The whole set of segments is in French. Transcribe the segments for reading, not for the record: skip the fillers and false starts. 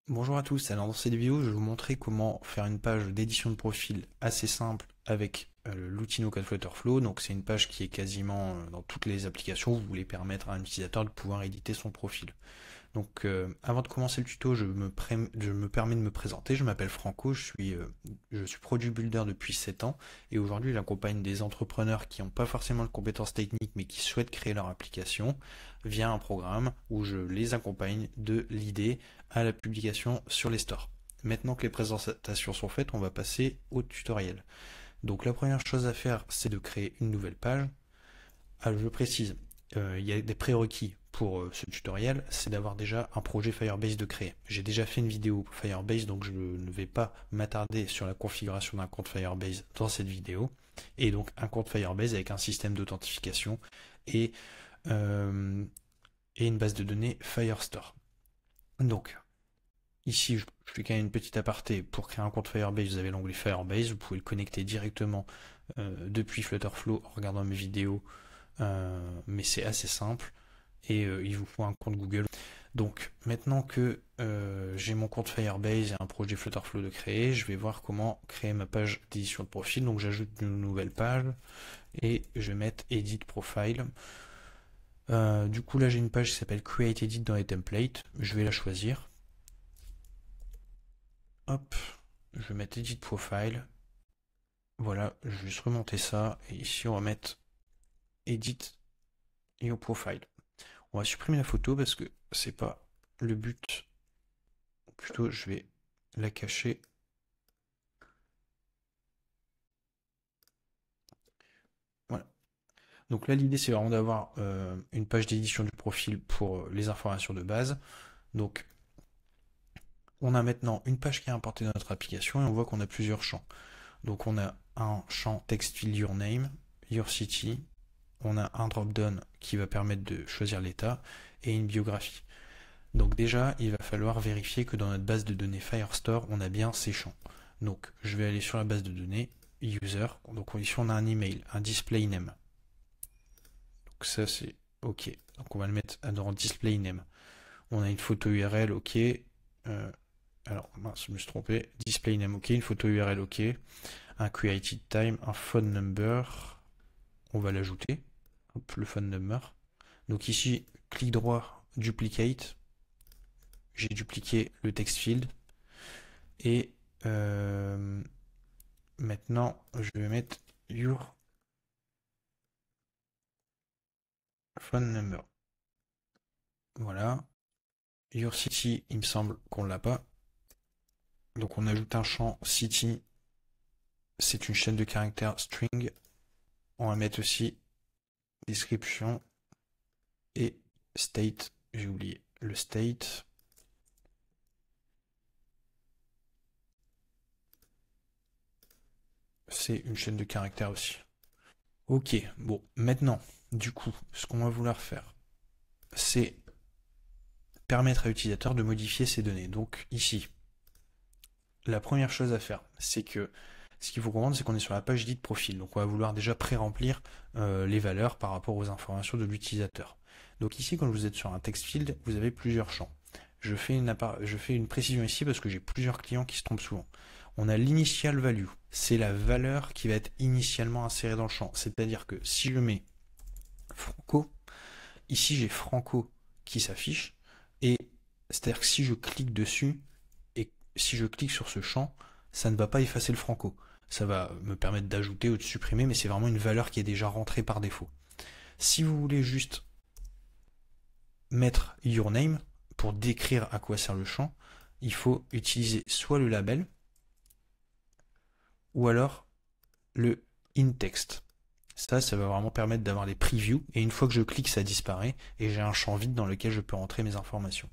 Bonjour à tous, alors dans cette vidéo je vais vous montrer comment faire une page d'édition de profil assez simple avec l'outil NoCode Flutterflow. Donc c'est une page qui est quasiment dans toutes les applications, vous voulez permettre à un utilisateur de pouvoir éditer son profil. Donc avant de commencer le tuto, je me permets de me présenter. Je m'appelle Franco, je suis product builder depuis 7 ans et aujourd'hui j'accompagne des entrepreneurs qui n'ont pas forcément de compétences techniques mais qui souhaitent créer leur application via un programme où je les accompagne de l'idée à la publication sur les stores. Maintenant que les présentations sont faites, on va passer au tutoriel. Donc la première chose à faire, c'est de créer une nouvelle page. Alors je précise, il y a des prérequis pour ce tutoriel, c'est d'avoir déjà un projet Firebase de créer. J'ai déjà fait une vidéo Firebase, donc je ne vais pas m'attarder sur la configuration d'un compte Firebase dans cette vidéo. Et donc un compte Firebase avec un système d'authentification et, euh, et une base de données Firestore. Donc ici, je fais quand même une petite aparté. Pour créer un compte Firebase, vous avez l'onglet Firebase. Vous pouvez le connecter directement depuis Flutterflow en regardant mes vidéos, mais c'est assez simple et il vous faut un compte Google. Donc maintenant que j'ai mon compte Firebase et un projet Flutterflow de créer, je vais voir comment créer ma page d'édition de profil. Donc j'ajoute une nouvelle page et je vais mettre Edit Profile. Du coup là j'ai une page qui s'appelle Create Edit dans les templates. Je vais la choisir. Hop, je vais mettre Edit Profile. Voilà, je vais juste remonter ça et ici on va mettre Edit Your Profile. On va supprimer la photo parce que c'est pas le but. Plutôt, je vais la cacher. Voilà. Donc là, l'idée, c'est vraiment d'avoir une page d'édition du profil pour les informations de base. Donc, on a maintenant une page qui est importée dans notre application et on voit qu'on a plusieurs champs. Donc, on a un champ text field your name, your city. On a un drop-down qui va permettre de choisir l'état et une biographie. Donc déjà, il va falloir vérifier que dans notre base de données Firestore, on a bien ces champs. Donc je vais aller sur la base de données, user, donc ici on a un email, un display name. Donc ça c'est OK. Donc on va le mettre dans display name. On a une photo URL, OK. Alors mince, je me suis trompé. Display name, OK. Une photo URL, OK. Un created time, un phone number. On va l'ajouter. Le phone number. Donc ici, clic droit, duplicate. J'ai dupliqué le text field. Et maintenant, je vais mettre your phone number. Voilà. Your city, il me semble qu'on l'a pas. Donc on ajoute un champ city. C'est une chaîne de caractères string. On va mettre aussi description et state. J'ai oublié le state. C'est une chaîne de caractères aussi. Ok, bon, maintenant, du coup, ce qu'on va vouloir faire, c'est permettre à l'utilisateur de modifier ses données. Donc ici, la première chose à faire, c'est que ce qu'il faut comprendre, c'est qu'on est sur la page dite profil. Donc on va vouloir déjà pré-remplir les valeurs par rapport aux informations de l'utilisateur. Donc ici, quand vous êtes sur un text field, vous avez plusieurs champs. Je fais une précision ici parce que j'ai plusieurs clients qui se trompent souvent. On a l'initial value, c'est la valeur qui va être initialement insérée dans le champ. C'est-à-dire que si je mets Franco, ici j'ai Franco qui s'affiche, et c'est-à-dire que si je clique dessus, et si je clique sur ce champ, ça ne va pas effacer le Franco. Ça va me permettre d'ajouter ou de supprimer, mais c'est vraiment une valeur qui est déjà rentrée par défaut. Si vous voulez juste mettre your name pour décrire à quoi sert le champ, il faut utiliser soit le label ou alors le in-text. Ça va vraiment permettre d'avoir les previews et une fois que je clique, ça disparaît et j'ai un champ vide dans lequel je peux rentrer mes informations.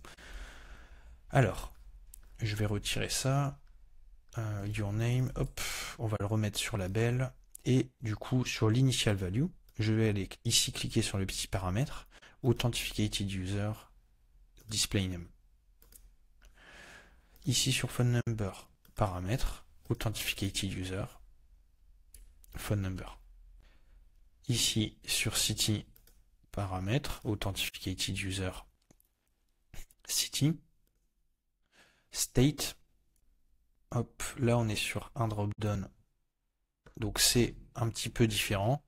Alors, je vais retirer ça. Your name, hop, on va le remettre sur label. Et du coup, sur l'initial value, je vais aller ici cliquer sur le petit paramètre, Authenticated User, Display Name. Ici sur Phone Number, paramètre, Authenticated User, Phone Number. Ici sur City, paramètre, Authenticated User, City. State, hop, là on est sur un drop-down. Donc c'est un petit peu différent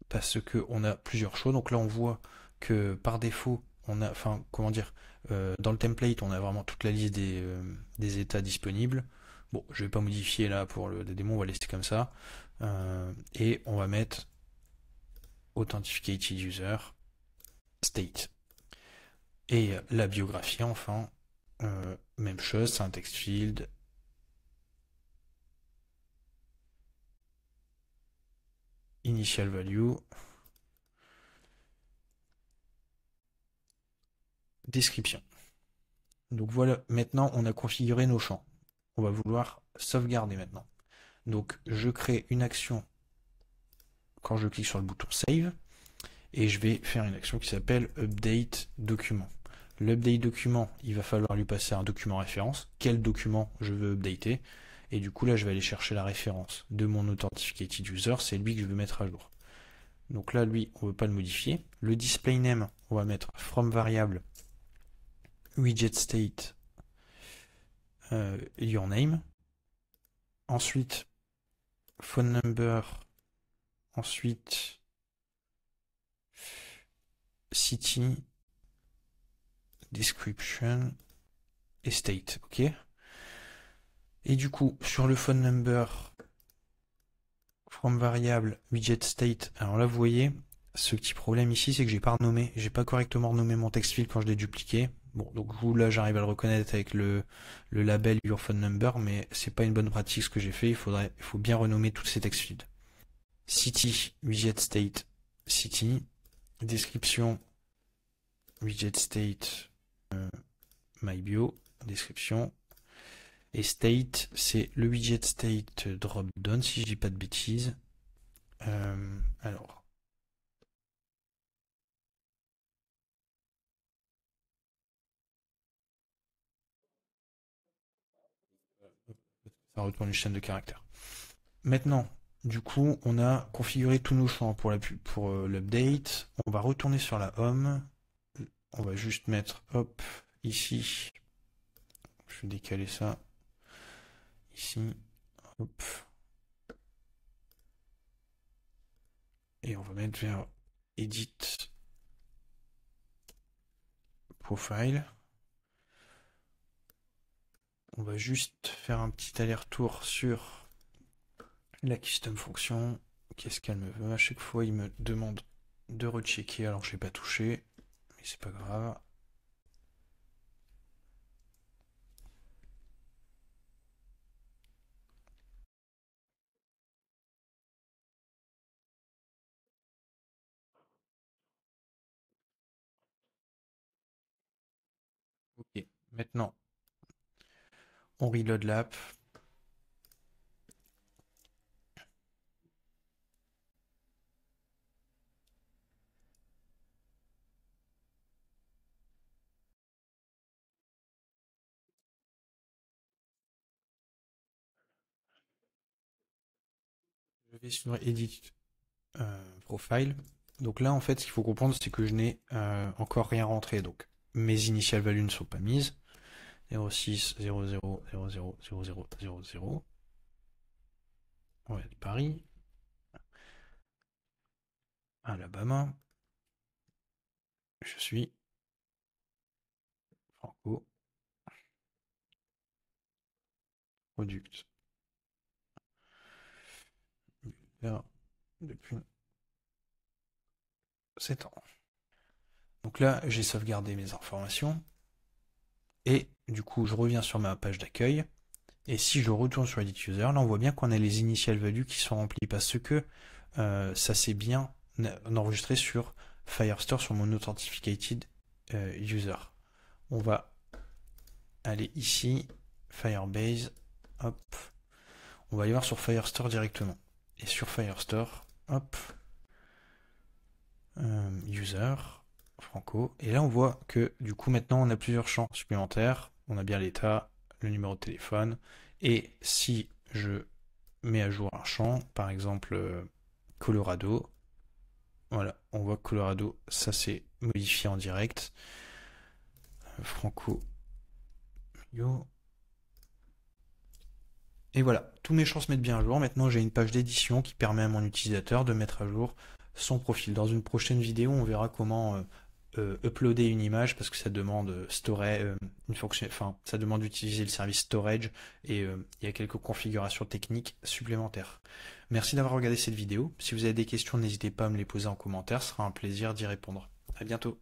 parce que on a plusieurs choix. Donc là on voit que par défaut, on a, enfin comment dire, dans le template on a vraiment toute la liste des états disponibles. Bon, je vais pas modifier là pour le démon, on va laisser comme ça. Et on va mettre Authenticated User State. Et la biographie enfin, même chose, c'est un text field. Initial value. Description. Donc voilà, maintenant on a configuré nos champs. On va vouloir sauvegarder maintenant. Donc je crée une action quand je clique sur le bouton Save et je vais faire une action qui s'appelle Update Document. L'update document, il va falloir lui passer un document référence. Quel document je veux updater? Et du coup là je vais aller chercher la référence de mon Authenticated User, c'est lui que je veux mettre à jour. Donc là lui on ne veut pas le modifier. Le display name, on va mettre from variable widget state your name. Ensuite, phone number. Ensuite, city, description et state. Ok. Et du coup, sur le phone number, from variable widget state. Alors là, vous voyez, ce petit problème ici, c'est que j'ai pas renommé, j'ai pas correctement renommé mon text field quand je l'ai dupliqué. Bon, donc vous là, j'arrive à le reconnaître avec le label your phone number, mais c'est pas une bonne pratique ce que j'ai fait. Il faut bien renommer tous ces text fields. City, widget state, city, description, widget state, my bio, description, et state, c'est le widget state drop down, si je dis pas de bêtises. Alors, ça retourne une chaîne de caractères. Maintenant, du coup, on a configuré tous nos champs pour l'update. On va retourner sur la home. On va juste mettre, hop, ici. Je vais décaler ça. Ici, hop. Et on va mettre vers Edit Profile. On va juste faire un petit aller-retour sur la custom fonction. Qu'est-ce qu'elle me veut? À chaque fois, il me demande de rechecker. Alors, je n'ai pas touché, mais c'est pas grave. Ok, maintenant, on reload l'app. Je vais sur Edit Profile. Donc là, en fait, ce qu'il faut comprendre, c'est que je n'ai encore rien rentré. Donc, mes initial values ne sont pas mises. 06 00 00 00 00. On va être Paris. Alabama. Je suis Franco. Product. Là, depuis 7 ans. Donc là, j'ai sauvegardé mes informations. Et du coup, je reviens sur ma page d'accueil. Et si je retourne sur Edit User, là, on voit bien qu'on a les initial values qui sont remplies parce que ça s'est bien enregistré sur Firestore, sur mon Authenticated User. On va aller ici, Firebase, hop. On va aller voir sur Firestore directement. Et sur Firestore, hop, User, Franco. Et là, on voit que du coup, maintenant, on a plusieurs champs supplémentaires. On a bien l'état, le numéro de téléphone. Et si je mets à jour un champ, par exemple Colorado, voilà, on voit que Colorado, ça s'est modifié en direct. Franco, Yo. Et voilà, tous mes champs se mettent bien à jour. Maintenant, j'ai une page d'édition qui permet à mon utilisateur de mettre à jour son profil. Dans une prochaine vidéo, on verra comment uploader une image parce que ça demande storage, une fonction, enfin, ça demande d'utiliser le service storage et il y a quelques configurations techniques supplémentaires. Merci d'avoir regardé cette vidéo. Si vous avez des questions, n'hésitez pas à me les poser en commentaire. Ce sera un plaisir d'y répondre. À bientôt.